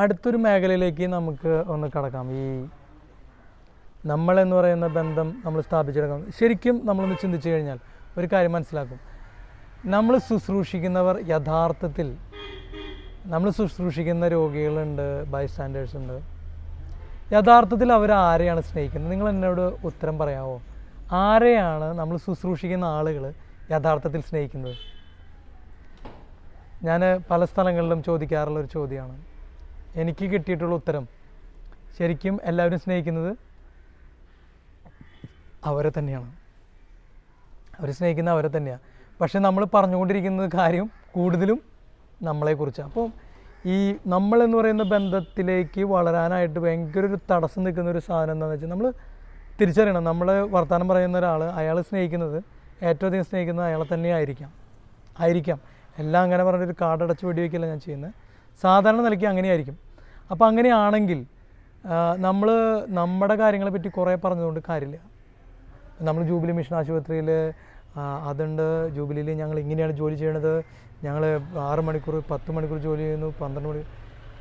അടുത്തൊരു മേഖലയിലേക്ക് നമുക്ക് ഒന്ന് കടക്കാം. ഈ നമ്മളെന്ന് പറയുന്ന ബന്ധം നമ്മൾ സ്ഥാപിച്ചെടുക്കാം. ശരിക്കും നമ്മളൊന്ന് ചിന്തിച്ചു കഴിഞ്ഞാൽ ഒരു കാര്യം മനസ്സിലാക്കും. നമ്മൾ ശുശ്രൂഷിക്കുന്നവർ യഥാർത്ഥത്തിൽ നമ്മൾ ശുശ്രൂഷിക്കുന്ന രോഗികളുണ്ട്, ബൈസ്റ്റാൻഡേഴ്സ് ഉണ്ട്. യഥാർത്ഥത്തിൽ അവർ ആരെയാണ് സ്നേഹിക്കുന്നത്? നിങ്ങൾ എന്നോട് ഉത്തരം പറയാമോ? ആരെയാണ് നമ്മൾ ശുശ്രൂഷിക്കുന്ന ആളുകൾ യഥാർത്ഥത്തിൽ സ്നേഹിക്കുന്നത്? ഞാൻ പല സ്ഥലങ്ങളിലും ചോദിക്കാറുള്ളൊരു ചോദ്യമാണ്. എനിക്ക് കിട്ടിയിട്ടുള്ള ഉത്തരം, ശരിക്കും എല്ലാവരും സ്നേഹിക്കുന്നത് അവരെ തന്നെയാണ്. അവർ സ്നേഹിക്കുന്നത് അവരെ തന്നെയാണ്. പക്ഷെ നമ്മൾ പറഞ്ഞുകൊണ്ടിരിക്കുന്നത് കാര്യം കൂടുതലും നമ്മളെക്കുറിച്ചാണ്. അപ്പോൾ ഈ നമ്മളെന്ന് പറയുന്ന ബന്ധത്തിലേക്ക് വളരാനായിട്ട് ഭയങ്കര ഒരു തടസ്സം നിൽക്കുന്ന ഒരു സാധനം എന്താണെന്ന് വെച്ചാൽ നമ്മൾ തിരിച്ചറിയണം. നമ്മൾ വർത്തമാനം പറയുന്ന ഒരാൾ, അയാൾ സ്നേഹിക്കുന്നത്, ഏറ്റവും അധികം സ്നേഹിക്കുന്നത് അയാളെ തന്നെ ആയിരിക്കാം. എല്ലാം അങ്ങനെ പറഞ്ഞൊരു കാർഡടച്ച് വെടിവെക്കില്ല ഞാൻ ചെയ്യുന്നത്. സാധാരണ നിലയ്ക്ക് അങ്ങനെയായിരിക്കും. അപ്പോൾ അങ്ങനെയാണെങ്കിൽ നമ്മൾ നമ്മുടെ കാര്യങ്ങളെ പറ്റി കുറേ പറഞ്ഞതുകൊണ്ട് കാര്യമില്ല. നമ്മൾ ജൂബിലി മിഷൻ ആശുപത്രിയിൽ അതുണ്ട്, ജൂബിലിയിൽ ഞങ്ങൾ ഇങ്ങനെയാണ് ജോലി ചെയ്യണത്, ഞങ്ങൾ 6 മണിക്കൂർ 10 മണിക്കൂർ ജോലി ചെയ്യുന്നു, 12 മണി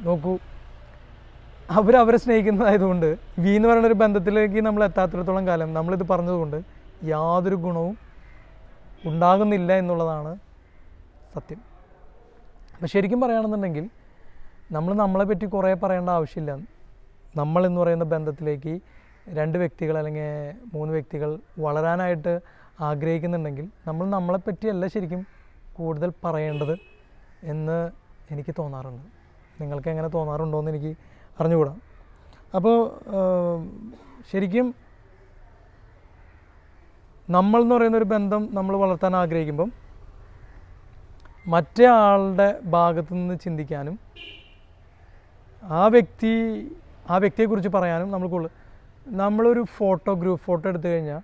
നോക്കൂ. അവരെ സ്നേഹിക്കുന്നതായതുകൊണ്ട് എന്ന് പറയുന്നൊരു ബന്ധത്തിലേക്ക് നമ്മൾ എത്താത്തിടത്തോളം കാലം നമ്മളിത് പറഞ്ഞതുകൊണ്ട് യാതൊരു ഗുണവും ഉണ്ടാകുന്നില്ല എന്നുള്ളതാണ് സത്യം. അപ്പം ശരിക്കും പറയുകയാണെന്നുണ്ടെങ്കിൽ നമ്മളെ പറ്റി കുറേ പറയേണ്ട ആവശ്യമില്ല. നമ്മളെന്ന് പറയുന്ന ബന്ധത്തിലേക്ക് 2 വ്യക്തികൾ അല്ലെങ്കിൽ 3 വ്യക്തികൾ വളരാനായിട്ട് ആഗ്രഹിക്കുന്നുണ്ടെങ്കിൽ നമ്മളെപ്പറ്റിയല്ല ശരിക്കും കൂടുതൽ പറയേണ്ടത് എന്ന് എനിക്ക് തോന്നാറുണ്ട്. നിങ്ങൾക്ക് എങ്ങനെ തോന്നാറുണ്ടോ എന്ന് എനിക്ക് അറിഞ്ഞുകൂടാ. അപ്പോൾ ശരിക്കും നമ്മളെന്ന് പറയുന്നൊരു ബന്ധം നമ്മൾ വളർത്താൻ ആഗ്രഹിക്കുമ്പം മറ്റേ ആളുടെ ഭാഗത്തു നിന്ന് ചിന്തിക്കാനും ആ വ്യക്തിയെക്കുറിച്ച് പറയാനും നമ്മളൊരു ഫോട്ടോ എടുത്തു കഴിഞ്ഞാൽ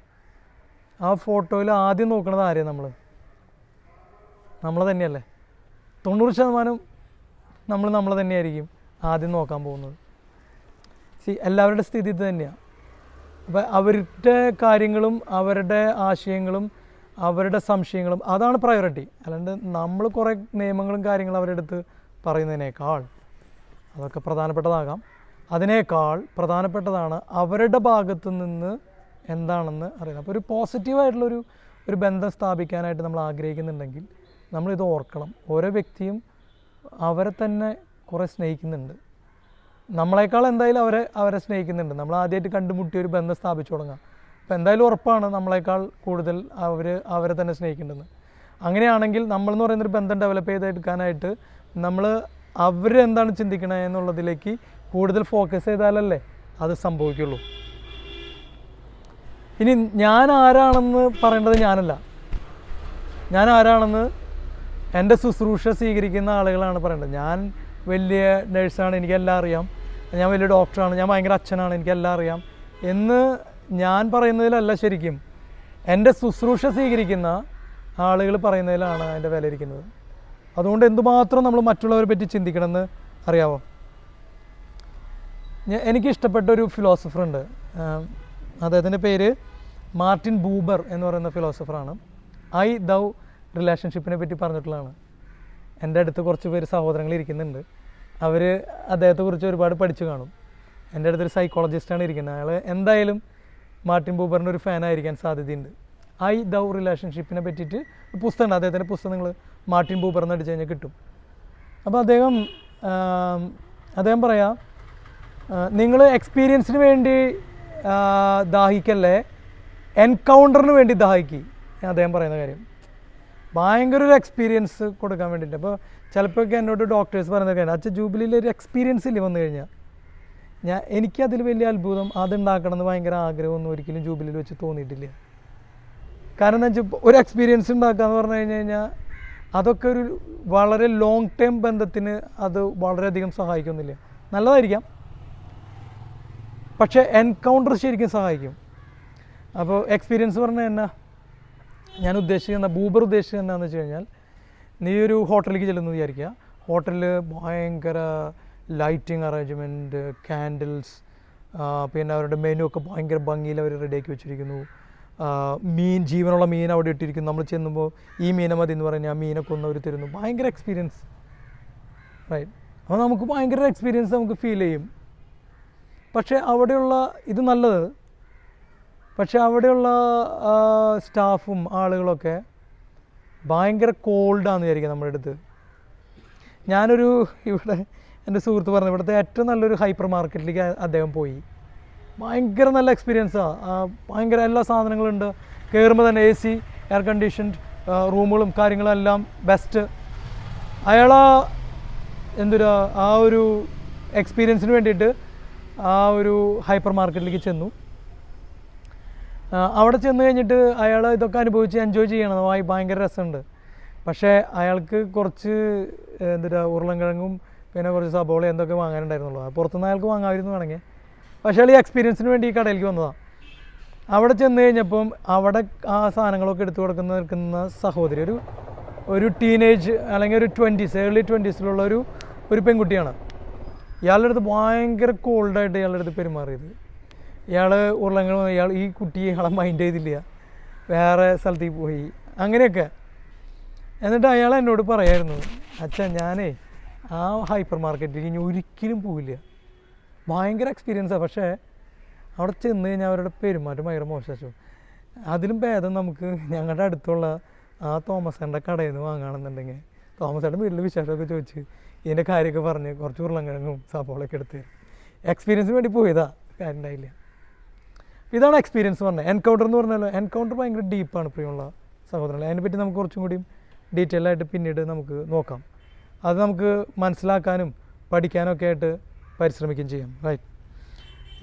ആ ഫോട്ടോയിൽ ആദ്യം നോക്കുന്നത് ആരെയാണ്? നമ്മളെ തന്നെയല്ലേ. 90% നമ്മളെ തന്നെയായിരിക്കും ആദ്യം നോക്കാൻ പോകുന്നത്. എല്ലാവരുടെ സ്ഥിതി ഇത് തന്നെയാണ്. അപ്പോൾ അവരുടെ കാര്യങ്ങളും അവരുടെ ആശയങ്ങളും അവരുടെ സംശയങ്ങളും അതാണ് പ്രയോറിറ്റി. അല്ലാണ്ട് നമ്മൾ കുറേ നിയമങ്ങളും കാര്യങ്ങളും അവരുടെ അടുത്ത് പറയുന്നതിനേക്കാൾ, അതൊക്കെ പ്രധാനപ്പെട്ടതാകാം, അതിനേക്കാൾ പ്രധാനപ്പെട്ടതാണ് അവരുടെ ഭാഗത്തു നിന്ന് എന്താണെന്ന് അറിയുന്നത്. അപ്പോൾ ഒരു പോസിറ്റീവായിട്ടുള്ളൊരു ബന്ധം സ്ഥാപിക്കാനായിട്ട് നമ്മൾ ആഗ്രഹിക്കുന്നുണ്ടെങ്കിൽ നമ്മളിത് ഓർക്കണം. ഓരോ വ്യക്തിയും അവരെ തന്നെ കുറേ സ്നേഹിക്കുന്നുണ്ട്. നമ്മളെക്കാൾ എന്തായാലും അവരെ സ്നേഹിക്കുന്നുണ്ട്. നമ്മൾ ആദ്യമായിട്ട് കണ്ടുമുട്ടിയ ഒരു ബന്ധം സ്ഥാപിച്ചു തുടങ്ങാം. അപ്പോൾ എന്തായാലും ഉറപ്പാണ് നമ്മളെക്കാൾ കൂടുതൽ അവരെ തന്നെ സ്നേഹിക്കേണ്ടത്. അങ്ങനെയാണെങ്കിൽ നമ്മളെന്ന് പറയുന്നൊരു ബന്ധം ഡെവലപ്പ് ചെയ്തെടുക്കാനായിട്ട് നമ്മൾ അവരെന്താണ് ചിന്തിക്കണത് എന്നുള്ളതിലേക്ക് കൂടുതൽ ഫോക്കസ് ചെയ്താലല്ലേ അത് സംഭവിക്കുള്ളൂ. ഇനി ഞാൻ ആരാണെന്ന് പറയേണ്ടത് ഞാനല്ല. ഞാൻ ആരാണെന്ന് എൻ്റെ ശുശ്രൂഷ സ്വീകരിക്കുന്ന ആളുകളാണ് പറയേണ്ടത്. ഞാൻ വലിയ നഴ്സാണ്, എനിക്കെല്ലാം അറിയാം, ഞാൻ വലിയ ഡോക്ടറാണ്, ഞാൻ ഭയങ്കര അച്ഛനാണ്, എനിക്കെല്ലാം അറിയാം എന്ന് ഞാൻ പറയുന്നതിലല്ല ശരിക്കും എൻ്റെ ശുശ്രൂഷ സ്വീകരിക്കുന്ന ആളുകൾ പറയുന്നതിലാണ് അതിൻ്റെ വില ഇരിക്കുന്നത്. അതുകൊണ്ട് എന്തുമാത്രം നമ്മൾ മറ്റുള്ളവരെ പറ്റി ചിന്തിക്കണമെന്ന് അറിയാമോ? എനിക്കിഷ്ടപ്പെട്ടൊരു ഫിലോസഫറുണ്ട്. അദ്ദേഹത്തിൻ്റെ പേര് മാർട്ടിൻ ബൂബർ എന്ന് പറയുന്ന ഫിലോസഫറാണ്. ഐ ദൗ റിലേഷൻഷിപ്പിനെ പറ്റി പറഞ്ഞിട്ടുള്ളതാണ്. എൻ്റെ അടുത്ത് കുറച്ച് പേര് സഹോദരങ്ങൾ ഇരിക്കുന്നുണ്ട്. അവർ അദ്ദേഹത്തെക്കുറിച്ച് ഒരുപാട് പഠിച്ചു കാണും. എൻ്റെ അടുത്തൊരു സൈക്കോളജിസ്റ്റാണ് ഇരിക്കുന്നത്. അയാൾ എന്തായാലും മാർട്ടിൻ ബൂബറിൻ്റെ ഒരു ഫാനായിരിക്കാൻ സാധ്യതയുണ്ട്. ഐ ദൗ റിലേഷൻഷിപ്പിനെ പറ്റിയിട്ട് പുസ്തകമുണ്ട്. അദ്ദേഹത്തിൻ്റെ പുസ്തകം നിങ്ങൾ മാർട്ടിൻ ബൂബർ എന്ന് അടിച്ചു കഴിഞ്ഞാൽ കിട്ടും. അപ്പോൾ അദ്ദേഹം പറയാം, നിങ്ങൾ എക്സ്പീരിയൻസിന് വേണ്ടി ദാഹിക്കല്ലേ, എൻകൗണ്ടറിന് വേണ്ടി ദാഹിക്കുക. അദ്ദേഹം പറയുന്ന കാര്യം ഭയങ്കര ഒരു എക്സ്പീരിയൻസ് കൊടുക്കാൻ വേണ്ടിയിട്ട്. അപ്പോൾ ചിലപ്പോഴൊക്കെ എന്നോട് ഡോക്ടേഴ്സ് പറയുന്നത് കഴിഞ്ഞാൽ അച്ഛൻ ജൂബിലിയിൽ ഒരു എക്സ്പീരിയൻസ് ഇല്ല വന്നു കഴിഞ്ഞാൽ എനിക്കതിൽ വലിയ അത്ഭുതം അതുണ്ടാക്കണമെന്ന് ഭയങ്കര ആഗ്രഹമൊന്നും ഒരിക്കലും ജൂബിലിയിൽ വെച്ച് തോന്നിയിട്ടില്ല. കാരണം എന്താ വെച്ചാൽ ഒരു എക്സ്പീരിയൻസ് ഉണ്ടാക്കുക എന്ന് പറഞ്ഞു കഴിഞ്ഞാൽ അതൊക്കെ ഒരു വളരെ ലോങ് ടേം ബന്ധത്തിന് അത് വളരെയധികം സഹായിക്കുന്നില്ല. നല്ലതായിരിക്കാം, പക്ഷേ എൻകൗണ്ടർ ശരിക്കും സഹായിക്കും. അപ്പോൾ എക്സ്പീരിയൻസ് പറഞ്ഞാൽ എന്നാ ഞാൻ ബൂബർ ഉദ്ദേശിക്കുന്നത് എന്താണെന്ന് വെച്ച് കഴിഞ്ഞാൽ, നീ ഒരു ഹോട്ടലിലേക്ക് ചെല്ലുന്നു വിചാരിക്കുക. ഹോട്ടലിൽ ഭയങ്കര ലൈറ്റിംഗ് അറേഞ്ച്മെൻറ്റ്, ക്യാൻഡിൽസ്, പിന്നെ അവരുടെ മെനു ഒക്കെ ഭയങ്കര ഭംഗിയിൽ അവർ റെഡിയാക്കി വെച്ചിരിക്കുന്നു. ജീവനുള്ള മീൻ അവിടെ ഇട്ടിരിക്കുന്നു. നമ്മൾ ചെന്നുമ്പോൾ ഈ മീനെ മതി എന്ന് പറഞ്ഞാൽ ആ മീനെ കൊന്നവർ തരുന്നു. ഭയങ്കര എക്സ്പീരിയൻസ്, റൈറ്റ്. അപ്പോൾ നമുക്ക് ഭയങ്കര എക്സ്പീരിയൻസ് നമുക്ക് ഫീൽ ചെയ്യും. പക്ഷേ അവിടെയുള്ള ഇത് നല്ലത്, പക്ഷേ അവിടെയുള്ള സ്റ്റാഫും ആളുകളൊക്കെ ഭയങ്കര കോൾഡാണെന്ന് വിചാരിക്കുക നമ്മുടെ അടുത്ത്. ഞാനൊരു ഇവിടെ എൻ്റെ സുഹൃത്ത് പറഞ്ഞു, ഇവിടുത്തെ ഏറ്റവും നല്ലൊരു ഹൈപ്പർ മാർക്കറ്റിലേക്ക് അദ്ദേഹം പോയി. ഭയങ്കര നല്ല എക്സ്പീരിയൻസാണ്. ഭയങ്കര എല്ലാ സാധനങ്ങളുണ്ട്. കയറുമ്പോൾ തന്നെ AC, എയർ കണ്ടീഷൻഡ് റൂമുകളും കാര്യങ്ങളെല്ലാം ബെസ്റ്റ്. അയാൾ ആ ഒരു എക്സ്പീരിയൻസിന് വേണ്ടിയിട്ട് ആ ഒരു ഹൈപ്പർ മാർക്കറ്റിലേക്ക് ചെന്നു. അവിടെ ചെന്ന് കഴിഞ്ഞിട്ട് അയാൾ ഇതൊക്കെ അനുഭവിച്ച് എൻജോയ് ചെയ്യണം, ഭയങ്കര രസമുണ്ട്. പക്ഷേ അയാൾക്ക് കുറച്ച് ഉരുളൻകിഴങ്ങും പിന്നെ കുറച്ച് സബോള എന്തൊക്കെ വാങ്ങാനുണ്ടായിരുന്നുള്ളൂ. പുറത്തുനിന്ന് അയാൾക്ക് വാങ്ങാമായിരുന്നു വേണമെങ്കിൽ. പക്ഷേ അയാൾ ഈ എക്സ്പീരിയൻസിന് വേണ്ടി ഈ കടയിലേക്ക് വന്നതാണ്. അവിടെ ചെന്ന് കഴിഞ്ഞപ്പം അവിടെ ആ സാധനങ്ങളൊക്കെ എടുത്തു നിൽക്കുന്ന സഹോദരി ഒരു ടീനേജ് അല്ലെങ്കിൽ ഒരു 20s, ഏർലി 20s ഒരു പെൺകുട്ടിയാണ്. ഇയാളുടെ അടുത്ത് ഭയങ്കര കോൾഡായിട്ട് ഇയാളുടെ അടുത്ത് പെരുമാറിയത്. ഇയാൾ ഉരുളങ്കിഴങ്ങ് ഈ കുട്ടിയെ ഇയാളെ മൈൻഡ് ചെയ്തില്ല, വേറെ സ്ഥലത്തേക്ക് പോയി അങ്ങനെയൊക്കെ. എന്നിട്ട് അയാൾ എന്നോട് പറയായിരുന്നു, അച്ഛാ ഞാനേ ആ ഹൈപ്പർ മാർക്കറ്റിലേക്ക് ഇനി ഒരിക്കലും പോവില്ല, ഭയങ്കര എക്സ്പീരിയൻസാണ്. പക്ഷേ അവിടെ ചെന്ന് കഴിഞ്ഞാൽ അവരുടെ പെരുമാറ്റം ഭയങ്കര മോശം. അതിലും ഭേദം നമുക്ക് ഞങ്ങളുടെ അടുത്തുള്ള ആ തോമസേൻ്റെ കടയിൽ നിന്ന് വാങ്ങുകയാണെന്നുണ്ടെങ്കിൽ തോമസേൻ്റെ വീട്ടിൽ വിശേഷമൊക്കെ ചോദിച്ച് ഇതിൻ്റെ കാര്യമൊക്കെ പറഞ്ഞ് കുറച്ച് ഉരുളങ്കിഴങ്ങും സബോളയൊക്കെ എടുത്ത് തരും. എക്സ്പീരിയൻസിന് വേണ്ടി പോയതാ, കാര്യം ഉണ്ടായില്ല. ഇതാണ് എക്സ്പീരിയൻസ് പറഞ്ഞത്. എൻകൗണ്ടർ എന്ന് പറഞ്ഞാൽ എൻകൗണ്ടർ ഭയങ്കര ഡീപ്പാണ് പ്രിയമുള്ള സഹോദരങ്ങൾ. അതിനെപ്പറ്റി നമുക്ക് കുറച്ചും കൂടി ഡീറ്റെയിൽ ആയിട്ട് പിന്നീട് നമുക്ക് നോക്കാം. അത് നമുക്ക് മനസ്സിലാക്കാനും പഠിക്കാനും ഒക്കെ ആയിട്ട് പരിശ്രമിക്കുകയും ചെയ്യാം. റൈറ്റ്.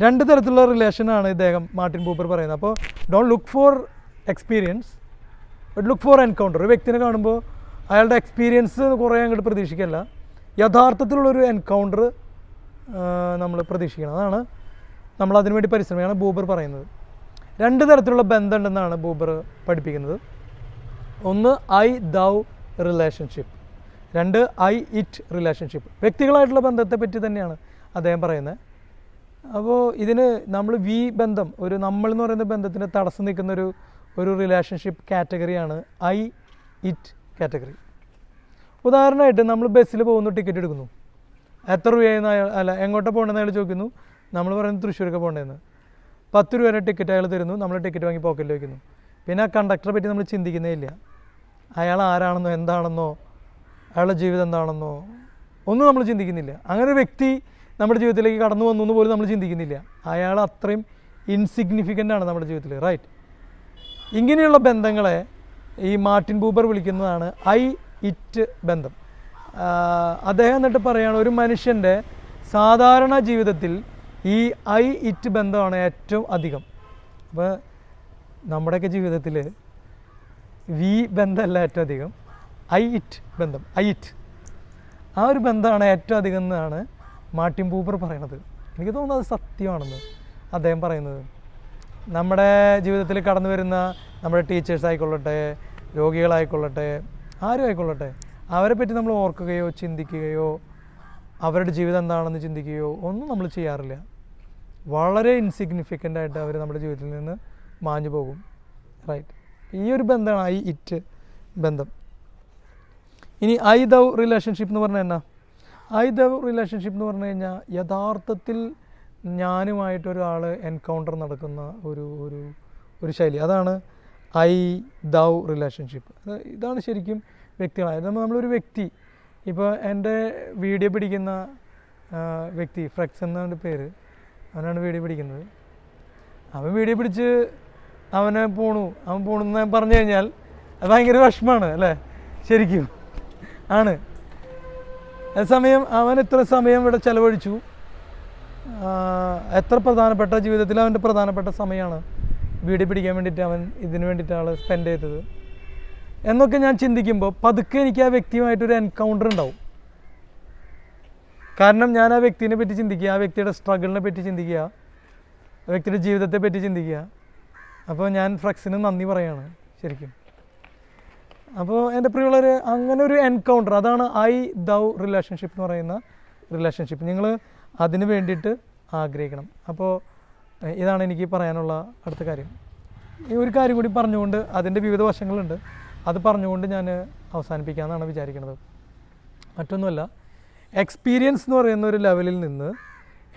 2 തരത്തിലുള്ള റിലേഷനാണ് ഇദ്ദേഹം മാർട്ടിൻ ബൂബർ പറയുന്നത്. അപ്പോൾ don't look for experience but look for encounter. ഒരു വ്യക്തിനെ കാണുമ്പോൾ അയാളുടെ എക്സ്പീരിയൻസ് കുറേ അങ്ങോട്ട് പ്രതീക്ഷിക്കല്ല, യഥാർത്ഥത്തിലുള്ളൊരു എൻകൗണ്ടർ നമ്മൾ പ്രതീക്ഷിക്കണം. അതാണ് നമ്മൾ അതിനുവേണ്ടി പരിശ്രമിക്കുകയാണ് ബൂബർ പറയുന്നത്. 2 തരത്തിലുള്ള ബന്ധം ഉണ്ടെന്നാണ് ബൂബർ പഠിപ്പിക്കുന്നത്. ഒന്ന് I thou relationship, 2 I it relationship. വ്യക്തികളായിട്ടുള്ള ബന്ധത്തെ പറ്റി തന്നെയാണ് അദ്ദേഹം പറയുന്നത്. അപ്പോൾ ഇതിന് നമ്മൾ ബന്ധം, ഒരു നമ്മൾ എന്ന് പറയുന്ന ബന്ധത്തിന് തടസ്സം നിൽക്കുന്ന ഒരു റിലേഷൻഷിപ്പ് കാറ്റഗറിയാണ് ഐ ഇറ്റ് കാറ്റഗറി. ഉദാഹരണമായിട്ട് നമ്മൾ ബസ്സിൽ പോകുന്നു, ടിക്കറ്റ് എടുക്കുന്നു, എത്ര രൂപയെന്ന് അല്ല എങ്ങോട്ടാണ് പോകേണ്ടതെന്ന് അയാൾ ചോദിക്കുന്നു. നമ്മൾ പറയുന്നത് തൃശ്ശൂരൊക്കെ പോകേണ്ടതെന്ന്. 10 രൂപയുടെ ടിക്കറ്റ് അയാൾ തരുന്നു, നമ്മൾ ടിക്കറ്റ് വാങ്ങി പോക്കറ്റിൽ വയ്ക്കുന്നു. പിന്നെ ആ കണ്ടക്ടറെ പറ്റി നമ്മൾ ചിന്തിക്കുന്നേ ഇല്ല. അയാൾ ആരാണെന്നോ എന്താണെന്നോ അയാളുടെ ജീവിതം എന്താണെന്നോ ഒന്നും നമ്മൾ ചിന്തിക്കുന്നില്ല. അങ്ങനെ ഒരു വ്യക്തി നമ്മുടെ ജീവിതത്തിലേക്ക് കടന്നു വന്നു എന്ന് പോലും നമ്മൾ ചിന്തിക്കുന്നില്ല. അയാൾ അത്രയും ഇൻസിഗ്നിഫിക്കൻ്റ് ആണ് നമ്മുടെ ജീവിതത്തിൽ. റൈറ്റ്. ഇങ്ങനെയുള്ള ബന്ധങ്ങളെ ഈ മാർട്ടിൻ ബൂബർ വിളിക്കുന്നതാണ് ഐ ഇറ്റ് ബന്ധം. അദ്ദേഹം എന്നിട്ട് പറയുകയാണ്, ഒരു മനുഷ്യൻ്റെ സാധാരണ ജീവിതത്തിൽ ഈ ഐ ഇറ്റ് ബന്ധമാണ് ഏറ്റവും അധികം. അപ്പോൾ നമ്മുടെയൊക്കെ ജീവിതത്തിൽ ബന്ധമല്ല ഏറ്റവും അധികം, ഐ ഇറ്റ് ബന്ധം, ഐ ഇറ്റ് ആ ഒരു ബന്ധമാണ് ഏറ്റവും അധികം എന്നാണ് മാർട്ടിൻ ബൂബർ പറയണത്. എനിക്ക് തോന്നുന്നത് അത് സത്യമാണെന്ന് അദ്ദേഹം പറയുന്നത്. നമ്മുടെ ജീവിതത്തിൽ കടന്നു വരുന്ന നമ്മുടെ ടീച്ചേഴ്സ് ആയിക്കൊള്ളട്ടെ, രോഗികളായിക്കൊള്ളട്ടെ, ആരും ആയിക്കൊള്ളട്ടെ, അവരെ പറ്റി നമ്മൾ ഓർക്കുകയോ ചിന്തിക്കുകയോ അവരുടെ ജീവിതം എന്താണെന്ന് ചിന്തിക്കുകയോ ഒന്നും നമ്മൾ ചെയ്യാറില്ല. വളരെ ഇൻസിഗ്നിഫിക്കൻ്റ് ആയിട്ട് അവർ നമ്മുടെ ജീവിതത്തിൽ നിന്ന് മാഞ്ഞു പോകും. റൈറ്റ്. ഈ ഒരു ബന്ധമാണ് ഐ ഇറ്റ് ബന്ധം. ഇനി ഐ ദൗ റിലേഷൻഷിപ്പ് എന്ന് പറഞ്ഞാൽ എന്നാ? ഐ ദൗ റിലേഷൻഷിപ്പ് എന്ന് പറഞ്ഞു കഴിഞ്ഞാൽ യഥാർത്ഥത്തിൽ ഞാനുമായിട്ടൊരാൾ എൻകൗണ്ടർ നടക്കുന്ന ഒരു ശൈലി. അതാണ് ഐ ദൗ റിലേഷൻഷിപ്പ്. ഇതാണ് ശരിക്കും വ്യക്തികളായത്. നമ്മളൊരു വ്യക്തി, ഇപ്പോൾ എൻ്റെ വീഡിയോ പിടിക്കുന്ന വ്യക്തി ഫ്ലെക്സ് എന്നാണ് പേര്, അവനാണ് വീഡിയോ പിടിക്കുന്നത്. അവൻ വീഡിയോ പിടിച്ച് അവൻ പോണെന്ന് പറഞ്ഞു കഴിഞ്ഞാൽ അത് ഭയങ്കര വിഷമമാണ് അല്ലേ? ശരിക്കും ആണ്. അതേസമയം അവൻ ഇത്ര സമയം ഇവിടെ ചിലവഴിച്ചു, എത്ര പ്രധാനപ്പെട്ട ജീവിതത്തിൽ അവൻ്റെ പ്രധാനപ്പെട്ട സമയമാണ് വീഡിയോ പിടിക്കാൻ വേണ്ടിയിട്ട് അവൻ ഇതിന് വേണ്ടിയിട്ടാണ് സ്പെൻഡ് ചെയ്തത് എന്നൊക്കെ ഞാൻ ചിന്തിക്കുമ്പോൾ പതുക്കെ എനിക്ക് ആ വ്യക്തിയുമായിട്ടൊരു എൻകൗണ്ടർ ഉണ്ടാവും. കാരണം ഞാൻ ആ വ്യക്തിനെ പറ്റി ചിന്തിക്കുക, ആ വ്യക്തിയുടെ സ്ട്രഗിളിനെ പറ്റി ചിന്തിക്കുക, ആ വ്യക്തിയുടെ ജീവിതത്തെ പറ്റി ചിന്തിക്കുക. അപ്പോൾ ഞാൻ ഫ്ലെക്സിന് നന്ദി പറയുകയാണ് ശരിക്കും. അപ്പോൾ എൻ്റെ പ്രിയമുള്ളവർ, അങ്ങനെ ഒരു എൻകൗണ്ടർ, അതാണ് ഐ ദൗ റിലേഷൻഷിപ്പ് എന്ന് പറയുന്ന റിലേഷൻഷിപ്പ്. നിങ്ങൾ അതിന് വേണ്ടിയിട്ട് ആഗ്രഹിക്കണം. അപ്പോൾ ഇതാണ് എനിക്ക് പറയാനുള്ള അടുത്ത കാര്യം. ഈ ഒരു കാര്യം കൂടി പറഞ്ഞുകൊണ്ട്, അതിൻ്റെ വിവിധ വശങ്ങളുണ്ട്, അത് പറഞ്ഞുകൊണ്ട് ഞാൻ അവസാനിപ്പിക്കാമെന്നാണ് വിചാരിക്കുന്നത്. മറ്റൊന്നുമല്ല, എക്സ്പീരിയൻസ് എന്ന് പറയുന്ന ഒരു ലെവലിൽ നിന്ന്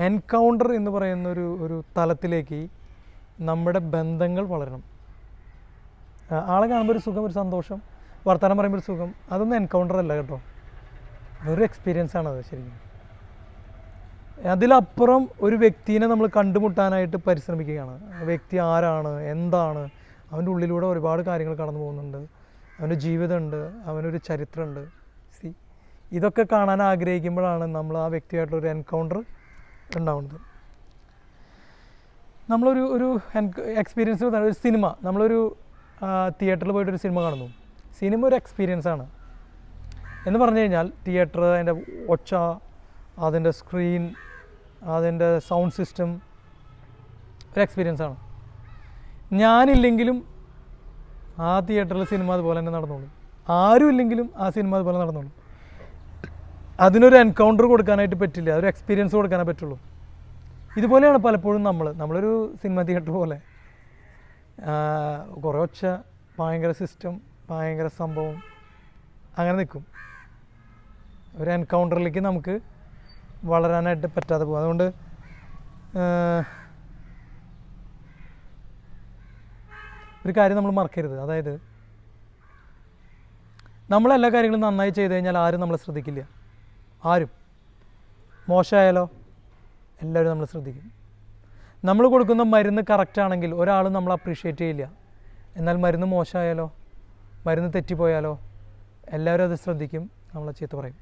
എൻകൗണ്ടർ എന്ന് പറയുന്ന ഒരു തലത്തിലേക്ക് നമ്മുടെ ബന്ധങ്ങൾ വളരണം. ആളെ കാണുമ്പോൾ ഒരു സുഖം, ഒരു സന്തോഷം, വർത്തമാനം പറയുമ്പോൾ ഒരു സുഖം, അതൊന്നും എൻകൗണ്ടർ അല്ല കേട്ടോ, ഒരു എക്സ്പീരിയൻസ് ആണത് ശരിക്കും. അതിലപ്പുറം ഒരു വ്യക്തിനെ നമ്മൾ കണ്ടുമുട്ടാനായിട്ട് പരിശ്രമിക്കുകയാണ്. വ്യക്തി ആരാണ്, എന്താണ്, അവൻ്റെ ഉള്ളിലൂടെ ഒരുപാട് കാര്യങ്ങൾ കടന്നു പോകുന്നുണ്ട്, അവൻ്റെ ജീവിതമുണ്ട്, അവനൊരു ചരിത്രമുണ്ട്. ഇതൊക്കെ കാണാൻ ആഗ്രഹിക്കുമ്പോഴാണ് നമ്മൾ ആ വ്യക്തിയായിട്ടൊരു എൻകൗണ്ടർ ഉണ്ടാവുന്നത്. നമ്മളൊരു എക്സ്പീരിയൻസ്, ഒരു സിനിമ, നമ്മളൊരു തിയേറ്ററിൽ പോയിട്ടൊരു സിനിമ കാണുന്നു. സിനിമ ഒരു എക്സ്പീരിയൻസ് ആണ് എന്ന് പറഞ്ഞു കഴിഞ്ഞാൽ തിയേറ്റർ, അതിൻ്റെ ഒച്ച, അതിൻ്റെ സ്ക്രീൻ, അതിൻ്റെ സൗണ്ട് സിസ്റ്റം ഒരു എക്സ്പീരിയൻസ് ആണ്. ഞാനില്ലെങ്കിലും ആ തിയേറ്ററിൽ സിനിമ അതുപോലെ തന്നെ നടന്നോളും, ആരും ഇല്ലെങ്കിലും ആ സിനിമ അതുപോലെ നടന്നോളും. അതിനൊരു എൻകൗണ്ടർ കൊടുക്കാനായിട്ട് പറ്റില്ല, അതൊരു എക്സ്പീരിയൻസ് കൊടുക്കാനേ പറ്റുള്ളൂ. ഇതുപോലെയാണ് പലപ്പോഴും നമ്മളൊരു സിനിമ തിയേറ്റർ പോലെ, കുറേ ഒച്ച, ഭയങ്കര സിസ്റ്റം, ഭയങ്കര സംഭവം, അങ്ങനെ നിൽക്കും. ഒരു എൻകൗണ്ടറിലേക്ക് നമുക്ക് വളരാനായിട്ട് പറ്റാതെ പോകും. അതുകൊണ്ട് ഒരു കാര്യം നമ്മൾ മറക്കരുത്, അതായത് നമ്മളെല്ലാ കാര്യങ്ങളും നന്നായി ചെയ്ത് കഴിഞ്ഞാൽ ആരും നമ്മളെ ശ്രദ്ധിക്കില്ല. ആരും. മോശമായാലോ എല്ലാവരും നമ്മളെ ശ്രദ്ധിക്കും. നമ്മൾ കൊടുക്കുന്ന മരുന്ന് കറക്റ്റാണെങ്കിൽ ഒരാളും നമ്മൾ അപ്രീഷിയേറ്റ് ചെയ്യില്ല. എന്നാൽ മരുന്ന് മോശമായാലോ, മരുന്ന് തെറ്റിപ്പോയാലോ എല്ലാവരും അത് ശ്രദ്ധിക്കും, നമ്മളെ ചീത്ത പറയും.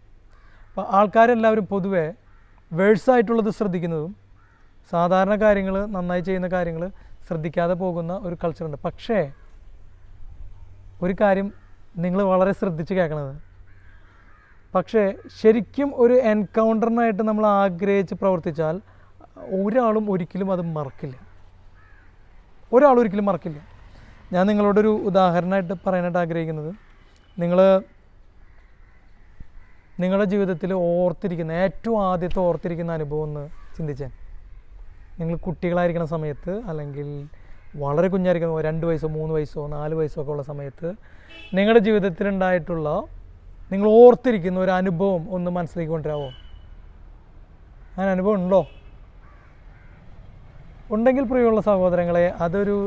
അപ്പോൾ ആൾക്കാരെല്ലാവരും പൊതുവെ വേഴ്സായിട്ടുള്ളത് ശ്രദ്ധിക്കുന്നതും സാധാരണ കാര്യങ്ങൾ, നന്നായി ചെയ്യുന്ന കാര്യങ്ങൾ ശ്രദ്ധിക്കാതെ പോകുന്ന ഒരു കൾച്ചറുണ്ട്. പക്ഷേ ഒരു കാര്യം നിങ്ങൾ വളരെ ശ്രദ്ധിച്ച് കേൾക്കണത്, പക്ഷേ ശരിക്കും ഒരു എൻകൗണ്ടറിനായിട്ട് നമ്മൾ ആഗ്രഹിച്ച് പ്രവർത്തിച്ചാൽ ഒരാളും ഒരിക്കലും അത് മറക്കില്ല, ഒരാളും ഒരിക്കലും മറക്കില്ല. ഞാൻ നിങ്ങളോടൊരു ഉദാഹരണമായിട്ട് പറയാനായിട്ട് ആഗ്രഹിക്കുന്നത്, നിങ്ങളുടെ ജീവിതത്തിൽ ഓർത്തിരിക്കുന്ന ഏറ്റവും ആദ്യത്തെ ഓർത്തിരിക്കുന്ന അനുഭവം ഒന്ന് ചിന്തിച്ചാൽ, നിങ്ങൾ കുട്ടികളായിരിക്കുന്ന സമയത്ത്, അല്ലെങ്കിൽ വളരെ കുഞ്ഞായിരിക്കുന്ന 2 വയസ്സോ 3 വയസ്സോ 4 വയസ്സോ ഒക്കെ ഉള്ള സമയത്ത് നിങ്ങളുടെ ജീവിതത്തിലുണ്ടായിട്ടുള്ള, നിങ്ങൾ ഓർത്തിരിക്കുന്ന ഒരു അനുഭവം ഒന്ന് മനസ്സിലേക്ക് കൊണ്ടുവരാമോ? അങ്ങനെ അനുഭവം ഉണ്ടോ? ഉണ്ടെങ്കിൽ പ്രിയമുള്ള സഹോദരങ്ങളെ, അതൊരു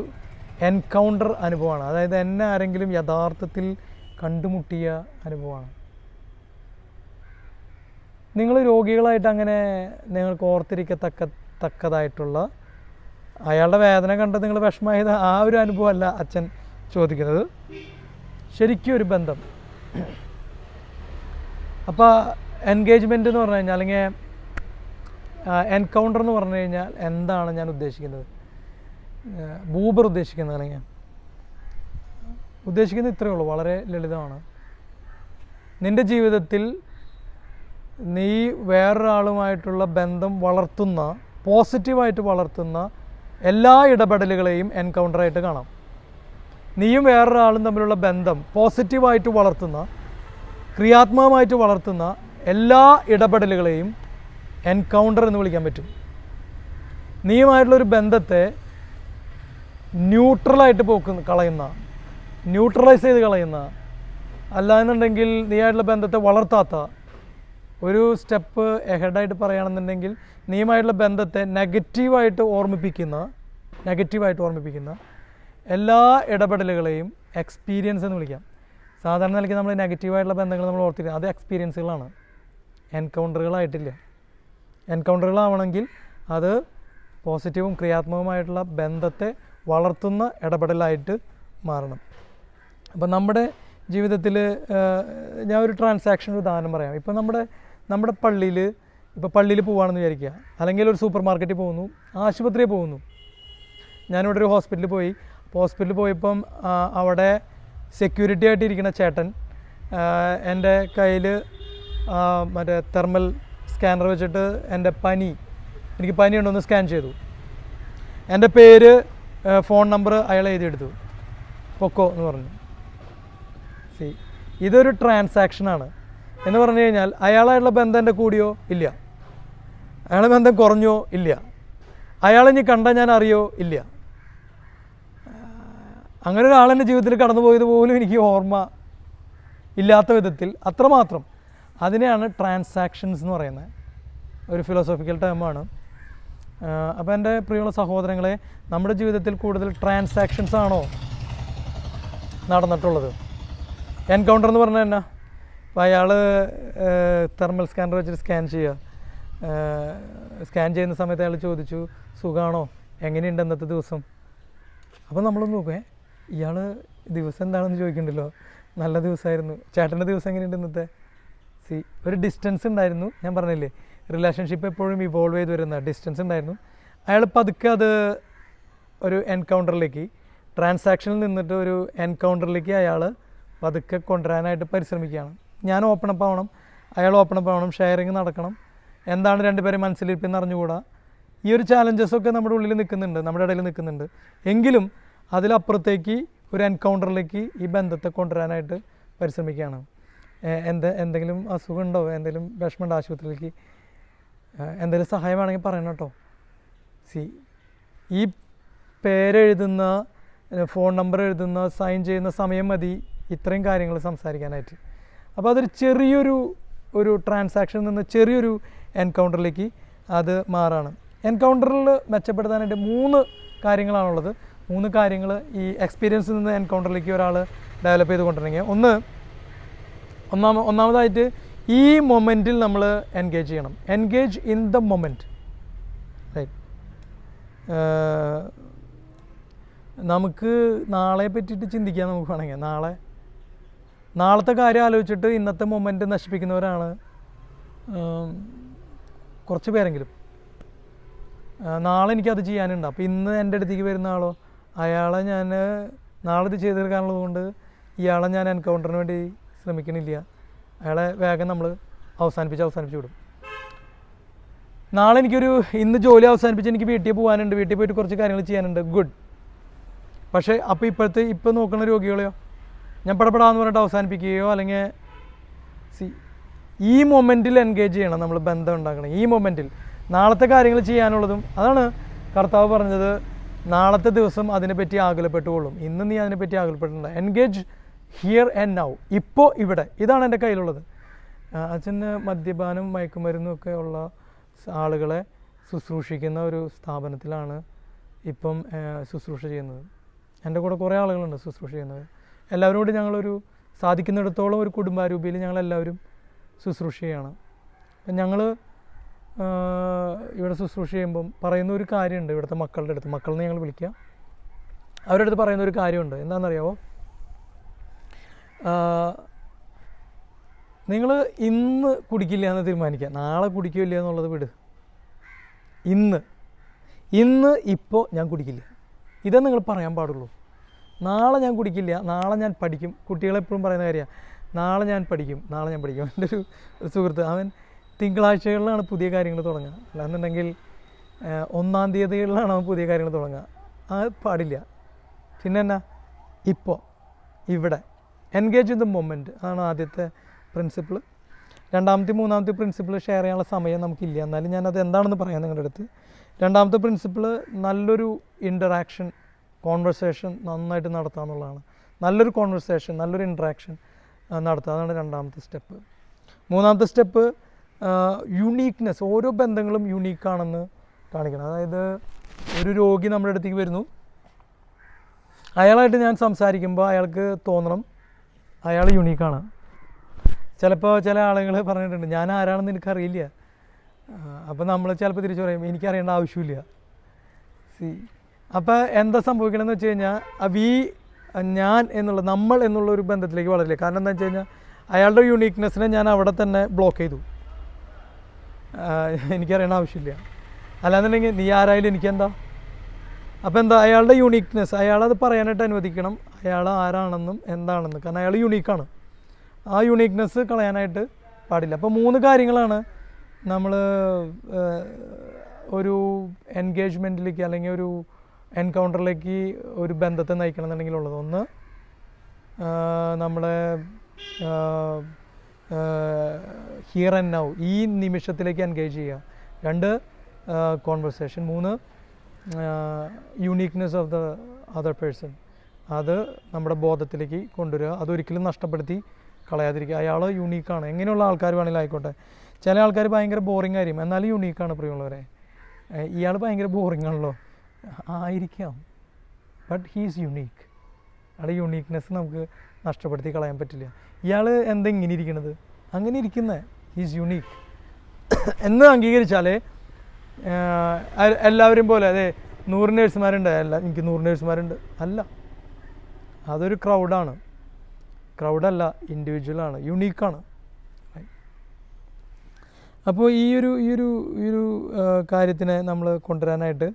എൻകൗണ്ടർ അനുഭവമാണ്. അതായത് എന്നെ ആരെങ്കിലും യഥാർത്ഥത്തിൽ കണ്ടുമുട്ടിയ അനുഭവമാണ്. നിങ്ങൾ രോഗികളായിട്ട് അങ്ങനെ നിങ്ങൾക്ക് ഓർത്തിരിക്കത്തക്കതായിട്ടുള്ള, അയാളുടെ വേദന കണ്ട് നിങ്ങൾ വിഷമമായത് ആ ഒരു അനുഭവമല്ല അച്ഛൻ ചോദിക്കുന്നത്. ശരിക്കും ഒരു ബന്ധം. അപ്പോൾ എൻഗേജ്മെൻ്റ് എന്ന് പറഞ്ഞു കഴിഞ്ഞാൽ, അല്ലെങ്കിൽ എൻകൗണ്ടർ എന്ന് പറഞ്ഞു കഴിഞ്ഞാൽ എന്താണ് ഞാൻ ഉദ്ദേശിക്കുന്നത്, ബൂബർ ഉദ്ദേശിക്കുന്നത്, അല്ലെങ്കിൽ ഉദ്ദേശിക്കുന്നത് ഇത്രയേ ഉള്ളൂ, വളരെ ലളിതമാണ്. നിൻ്റെ ജീവിതത്തിൽ നീ വേറൊരാളുമായിട്ടുള്ള ബന്ധം വളർത്തുന്ന, പോസിറ്റീവായിട്ട് വളർത്തുന്ന എല്ലാ ഇടപെടലുകളെയും എൻകൗണ്ടറായിട്ട് കാണാം. നീയും വേറൊരാളും തമ്മിലുള്ള ബന്ധം പോസിറ്റീവായിട്ട് വളർത്തുന്ന, ക്രിയാത്മകമായിട്ട് വളർത്തുന്ന എല്ലാ ഇടപെടലുകളെയും എൻകൗണ്ടർ എന്ന് വിളിക്കാൻ പറ്റും. നീയുമായിട്ടുള്ളൊരു ബന്ധത്തെ ന്യൂട്രലായിട്ട് കളയുന്ന, ന്യൂട്രലൈസ് ചെയ്ത് കളയുന്ന, അല്ലാന്നുണ്ടെങ്കിൽ നീയായിട്ടുള്ള ബന്ധത്തെ വളർത്താത്ത, ഒരു സ്റ്റെപ്പ് എഹെഡായിട്ട് പറയുകയാണെന്നുണ്ടെങ്കിൽ നീയുമായിട്ടുള്ള ബന്ധത്തെ നെഗറ്റീവായിട്ട് ഓർമ്മിപ്പിക്കുന്ന എല്ലാ ഇടപെടലുകളെയും എക്സ്പീരിയൻസ് എന്ന് വിളിക്കാം. സാധാരണ നിലയ്ക്ക് നമ്മൾ നെഗറ്റീവായിട്ടുള്ള ബന്ധങ്ങൾ നമ്മൾ ഓർത്തിരിക്കുക, അത് എക്സ്പീരിയൻസുകളാണ്, എൻകൗണ്ടറുകളായിട്ടില്ല. എൻകൗണ്ടറുകളാവണമെങ്കിൽ അത് പോസിറ്റീവും ക്രിയാത്മകവുമായിട്ടുള്ള ബന്ധത്തെ വളർത്തുന്ന ഇടപെടലായിട്ട് മാറണം. അപ്പം നമ്മുടെ ജീവിതത്തിൽ ഞാൻ ഒരു ട്രാൻസാക്ഷൻ ഉദാഹരണം പറയാം. ഇപ്പം നമ്മുടെ പള്ളിയിൽ പോവുകയാണെന്ന് വിചാരിക്കുക, അല്ലെങ്കിൽ ഒരു സൂപ്പർ മാർക്കറ്റിൽ പോകുന്നു, ആശുപത്രിയിൽ പോകുന്നു. ഞാനിവിടെ ഒരു ഹോസ്പിറ്റലിൽ പോയി. ഹോസ്പിറ്റലിൽ പോയപ്പം അവിടെ സെക്യൂരിറ്റി ആയിട്ട് ഇരിക്കുന്ന ചേട്ടൻ എൻ്റെ കയ്യിൽ മറ്റേ തെർമൽ സ്കാനർ വെച്ചിട്ട് എനിക്ക് പനിയുണ്ടോ എന്ന് സ്കാൻ ചെയ്തു. എൻ്റെ പേര്, ഫോൺ നമ്പർ അയാൾ എഴുതിയെടുത്തു, പൊക്കോ എന്ന് പറഞ്ഞു. ഇതൊരു ട്രാൻസാക്ഷനാണ്. എന്ന് പറഞ്ഞു കഴിഞ്ഞാൽ അയാളായിട്ടുള്ള ബന്ധം എൻ്റെ കൂടിയോ ഇല്ല, അയാളുടെ ബന്ധം കുറഞ്ഞോ ഇല്ല, അയാളെനി കണ്ടാൽ ഞാൻ അറിയോ ഇല്ല. അങ്ങനെ ഒരാളെൻ്റെ ജീവിതത്തിൽ കടന്നു പോയത് പോലും എനിക്ക് ഓർമ്മ ഇല്ലാത്ത വിധത്തിൽ അത്രമാത്രം അതിനെയാണ് ട്രാൻസാക്ഷൻസ് എന്ന് പറയുന്നത്. ഒരു ഫിലോസോഫിക്കൽ ടേമാണ്. അപ്പോൾ എൻ്റെ പ്രിയമുള്ള സഹോദരങ്ങളെ, നമ്മുടെ ജീവിതത്തിൽ കൂടുതൽ ട്രാൻസാക്ഷൻസ് ആണോ നടന്നിട്ടുള്ളത്? എൻകൗണ്ടർ എന്ന് പറഞ്ഞാൽ എന്നാ? അപ്പോൾ അയാൾ തെർമൽ സ്കാനർ വെച്ചിട്ട് സ്കാൻ ചെയ്യുക. സ്കാൻ ചെയ്യുന്ന സമയത്ത് അയാൾ ചോദിച്ചു, സുഖമാണോ, എങ്ങനെയുണ്ട് ഇന്നത്തെ ദിവസം? അപ്പോൾ നമ്മളൊന്ന് നോക്കേ, ഇയാൾ ദിവസം എന്താണെന്ന് ചോദിക്കണ്ടല്ലോ. നല്ല ദിവസമായിരുന്നു, ചേട്ടൻ്റെ ദിവസം എങ്ങനെയുണ്ട് ഇന്നത്തെ? ഒരു ഡിസ്റ്റൻസ് ഉണ്ടായിരുന്നു. ഞാൻ പറഞ്ഞില്ലേ, റിലേഷൻഷിപ്പ് എപ്പോഴും ഇവോൾവ് ചെയ്ത് വരുന്ന ഡിസ്റ്റൻസ് ഉണ്ടായിരുന്നു. അയാൾ പതുക്കെ അത് ഒരു എൻകൗണ്ടറിലേക്ക്, ട്രാൻസാക്ഷനിൽ നിന്നിട്ട് ഒരു എൻകൗണ്ടറിലേക്ക് അയാൾ പതുക്കെ കൊണ്ടുവരാനായിട്ട് പരിശ്രമിക്കുകയാണ്. ഞാൻ ഓപ്പണപ്പ് ആവണം, അയാൾ ഓപ്പണപ്പ് ആവണം, ഷെയറിങ് നടക്കണം. എന്താണ് രണ്ടുപേരും മനസ്സിലിരിപ്പെന്ന് അറിഞ്ഞുകൂടാ. ഈ ഒരു ചാലഞ്ചസൊക്കെ നമ്മുടെ ഉള്ളിൽ നിൽക്കുന്നുണ്ട്, നമ്മുടെ ഇടയിൽ നിൽക്കുന്നുണ്ട്. എങ്കിലും അതിലപ്പുറത്തേക്ക് ഒരു എൻകൗണ്ടറിലേക്ക് ഈ ബന്ധത്തെ കൊണ്ടുവരാനായിട്ട് പരിശ്രമിക്കുകയാണ്. എന്തെങ്കിലും അസുഖമുണ്ടോ, എന്തെങ്കിലും വിഷമമുണ്ടോ, ആശുപത്രിയിലേക്ക് എന്തെങ്കിലും സഹായം വേണമെങ്കിൽ പറയണം കേട്ടോ. ഈ പേരെഴുതുന്ന, ഫോൺ നമ്പർ എഴുതുന്ന, സൈൻ ചെയ്യുന്ന സമയം മതി ഇത്രയും കാര്യങ്ങൾ സംസാരിക്കാനായിട്ട്. അപ്പോൾ അതൊരു ചെറിയൊരു ട്രാൻസാക്ഷനിൽ നിന്ന് ചെറിയൊരു എൻകൗണ്ടറിലേക്ക് അത് മാറാണ്. എൻകൗണ്ടറിൽ മെച്ചപ്പെടുത്താനായിട്ട് 3 കാര്യങ്ങളാണുള്ളത്. 3 കാര്യങ്ങൾ ഈ എക്സ്പീരിയൻസിൽ നിന്ന് എൻകൗണ്ടറിലേക്ക് ഒരാൾ ഡെവലപ്പ് ചെയ്ത് കൊണ്ടുവരണമെങ്കിൽ, ഒന്നാമതായിട്ട് ഈ മൊമെൻറ്റിൽ നമ്മൾ എൻഗേജ് ചെയ്യണം. Engage in the moment. Right. നമുക്ക് നാളെ പറ്റിയിട്ട് ചിന്തിക്കാൻ നമുക്ക് വേണമെങ്കിൽ നാളത്തെ കാര്യം ആലോചിച്ചിട്ട് ഇന്നത്തെ മൊമെൻറ്റ് നശിപ്പിക്കുന്നവരാണ് കുറച്ച് പേരെങ്കിലും. നാളെ എനിക്കത് ചെയ്യാനുണ്ട്, അപ്പോൾ ഇന്ന് എൻ്റെ അടുത്തേക്ക് വരുന്ന ആളോ, അയാളെ ഞാൻ നാളെ ഇത് ചെയ്ത് തീർക്കാനുള്ളത് കൊണ്ട് ഇയാളെ ഞാൻ എൻകൗണ്ടറിന് വേണ്ടി ശ്രമിക്കണില്ല. അയാളെ വേഗം നമ്മൾ അവസാനിപ്പിച്ച് വിടും. നാളെ ഇന്ന് ജോലി അവസാനിപ്പിച്ച് എനിക്ക് വീട്ടിൽ പോകാനുണ്ട്, വീട്ടിൽ പോയിട്ട് കുറച്ച് കാര്യങ്ങൾ ചെയ്യാനുണ്ട്, ഗുഡ്. പക്ഷേ അപ്പോൾ ഇപ്പോൾ നോക്കുന്ന രോഗികളെയോ ഞാൻ പടപെടാന്ന് പറഞ്ഞിട്ട് അവസാനിപ്പിക്കുകയോ, അല്ലെങ്കിൽ ഈ മൊമെൻറ്റിൽ എൻഗേജ് ചെയ്യണം. നമ്മൾ ബന്ധം ഉണ്ടാക്കണം ഈ മൊമെൻറ്റിൽ. നാളത്തെ കാര്യങ്ങൾ ചെയ്യാനുള്ളതും അതാണ് കർത്താവ് പറഞ്ഞത്, നാളത്തെ ദിവസം അതിനെപ്പറ്റി ആകുലപ്പെട്ടുകൊള്ളും, ഇന്ന് നീ അതിനെപ്പറ്റി ആകുലപ്പെട്ടിട്ടുണ്ട്. എൻഗേജ് ഹിയർ ആൻഡ് നൗ, ഇപ്പോൾ ഇവിടെ. ഇതാണ് എൻ്റെ കയ്യിലുള്ളത്. അച്ഛന് മദ്യപാനം മയക്കുമരുന്നും ഒക്കെ ഉള്ള ആളുകളെ ശുശ്രൂഷിക്കുന്ന ഒരു സ്ഥാപനത്തിലാണ് ഇപ്പം ശുശ്രൂഷ ചെയ്യുന്നത്. എൻ്റെ കൂടെ കുറേ ആളുകളുണ്ട് ശുശ്രൂഷ ചെയ്യുന്നത്. എല്ലാവരും കൂടി ഞങ്ങളൊരു സാധിക്കുന്നിടത്തോളം ഒരു കുടുംബാരൂപിയിൽ ഞങ്ങളെല്ലാവരും ശുശ്രൂഷ ചെയ്യണം. ഞങ്ങൾ ഇവിടെ ശുശ്രൂഷ ചെയ്യുമ്പം പറയുന്ന ഒരു കാര്യമുണ്ട്. ഇവിടുത്തെ മക്കളുടെ അടുത്ത്, മക്കളെന്ന് ഞങ്ങൾ വിളിക്കുക, അവരുടെ അടുത്ത് പറയുന്ന ഒരു കാര്യമുണ്ട്. എന്താണെന്നറിയാമോ? നിങ്ങൾ ഇന്ന് കുടിക്കില്ല എന്ന് തീരുമാനിക്കുക, നാളെ കുടിക്കില്ല എന്നുള്ളത് വിട്. ഇപ്പോൾ ഞാൻ കുടിക്കില്ല, ഇതേ നിങ്ങൾ പറയാൻ പാടുള്ളൂ. നാളെ ഞാൻ കുടിക്കില്ല, നാളെ ഞാൻ പഠിക്കും. കുട്ടികളെപ്പോഴും പറയുന്ന കാര്യമാണ്, നാളെ ഞാൻ പഠിക്കും. എൻ്റെ ഒരു സുഹൃത്ത്, അവൻ തിങ്കളാഴ്ചകളിലാണ് പുതിയ കാര്യങ്ങൾ തുടങ്ങുക, അല്ലാന്നുണ്ടെങ്കിൽ 1-ാം തീയതികളിലാണ് അവൻ പുതിയ കാര്യങ്ങൾ തുടങ്ങുക. അത് പാടില്ല. പിന്നെ എന്നാ, ഇപ്പോൾ ഇവിടെ എൻഗേജ് ഇൻ ദ മൊമെൻറ്റ് ആണ് ആദ്യത്തെ പ്രിൻസിപ്പിൾ. 2ാമത്തെ 3ാമത്തെ പ്രിൻസിപ്പിൾ ഷെയർ ചെയ്യാനുള്ള സമയം നമുക്കില്ല, എന്നാലും ഞാനത് എന്താണെന്ന് പറയാം നിങ്ങളുടെ അടുത്ത്. 2ാമത്തെ പ്രിൻസിപ്പിൾ നല്ലൊരു ഇൻറ്ററാക്ഷൻ, കോൺവെർസേഷൻ നന്നായിട്ട് നടത്തുക എന്നുള്ളതാണ്. നല്ലൊരു കോൺവെർസേഷൻ, നല്ലൊരു ഇൻട്രാക്ഷൻ നടത്തുക, അതാണ് 2ാമത്തെ സ്റ്റെപ്പ്. 3ാമത്തെ സ്റ്റെപ്പ് യുണീക്നെസ്. ഓരോ ബന്ധങ്ങളും യുണീക്കാണെന്ന് കാണിക്കണം. അതായത് ഒരു രോഗി നമ്മുടെ അടുത്തേക്ക് വരുന്നു, അയാളായിട്ട് ഞാൻ സംസാരിക്കുമ്പോൾ അയാൾക്ക് തോന്നണം അയാൾ യുണീക്കാണ്. ചിലപ്പോൾ ചില ആളുകൾ പറഞ്ഞിട്ടുണ്ട്, ഞാൻ ആരാണെന്ന് എനിക്കറിയില്ല. അപ്പോൾ നമ്മൾ ചിലപ്പോൾ തിരിച്ചു പറയും, എനിക്കറിയേണ്ട ആവശ്യമില്ല. അപ്പോൾ എന്താ സംഭവിക്കണമെന്ന് വെച്ച് കഴിഞ്ഞാൽ ഞാൻ എന്നുള്ള, നമ്മൾ എന്നുള്ള ഒരു ബന്ധത്തിലേക്ക് വളരില്ല. കാരണം എന്താ വെച്ച് കഴിഞ്ഞാൽ അയാളുടെ യുണീക്നെസ്സിനെ ഞാൻ അവിടെ തന്നെ ബ്ലോക്ക് ചെയ്തു. എനിക്കറിയേണ്ട ആവശ്യമില്ല. അല്ലാന്നുണ്ടെങ്കിൽ നീ ആരായാലും എനിക്കെന്താ. അപ്പോൾ എന്താ, അയാളുടെ യുണീക്നെസ് അയാളത് പറയാനായിട്ട് അനുവദിക്കണം, അയാൾ ആരാണെന്നും എന്താണെന്നും. കാരണം അയാൾ യുണീക്കാണ്. ആ യുണീക്നെസ് കളയാനായിട്ട് പാടില്ല. അപ്പോൾ 3 കാര്യങ്ങളാണ് നമ്മൾ ഒരു എൻഗേജ്മെൻറ്റിലേക്ക് അല്ലെങ്കിൽ ഒരു എൻകൗണ്ടറിലേക്ക് ഒരു ബന്ധത്തെ നയിക്കണം എന്നുണ്ടെങ്കിലുള്ളത്. ഒന്ന്, നമ്മളെ ഹിയർ ആൻഡ് നൗ, ഈ നിമിഷത്തിലേക്ക് എൻഗേജ് ചെയ്യുക. 2, conversation. 3, uniqueness of the other person, അത് നമ്മുടെ ബോധത്തിലേക്ക് കൊണ്ടുവരിക. അതൊരിക്കലും നഷ്ടപ്പെടുത്തി കളയാതിരിക്കുക. അയാൾ യുണീക്കാണ്. എങ്ങനെയുള്ള ആൾക്കാർ വേണമെങ്കിലും ആയിക്കോട്ടെ. ചില ആൾക്കാർ ഭയങ്കര ബോറിംഗ് ആയിരിക്കും, എന്നാലും യുണീക്കാണ് പ്രിയമുള്ളവരെ. ഇയാൾ ഭയങ്കര ബോറിംഗ് ആണല്ലോ, ആയിരിക്കാം, ബട്ട് ഹീസ് യുണീക്ക്. അയാളുടെ യുണീക്ക്നെസ് നമുക്ക് നഷ്ടപ്പെടുത്തി കളയാൻ പറ്റില്ല. ഇയാൾ എന്താ ഇങ്ങനെ ഇരിക്കണത്, അങ്ങനെ ഇരിക്കുന്നത് ഹീസ് യുണീക്ക് എന്ന് അംഗീകരിച്ചാലേ എല്ലാവരും പോലെ അതെ 100 നേഴ്സുമാരുണ്ട്, എനിക്ക് 100 നേഴ്സുമാരുണ്ട് അല്ല, അതൊരു ക്രൗഡാണ്. ക്രൗഡല്ല, ഇൻഡിവിജ്വലാണ്, യുണീക്കാണ്. അപ്പോൾ ഈ ഒരു കാര്യത്തിനെ നമ്മൾ കൊണ്ടുവരാനായിട്ട്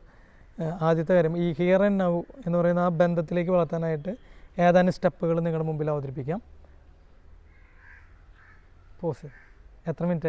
ആദ്യത്തെ കാര്യം ഈ ഹിയർ ആൻഡ് നൗ എന്ന് പറയുന്ന ആ ബന്ധത്തിലേക്ക് വളർത്താനായിട്ട് ഏതാനും സ്റ്റെപ്പുകൾ നിങ്ങളുടെ മുമ്പിൽ അവതരിപ്പിക്കാം. പോസ് എത്ര മിനിറ്റ്?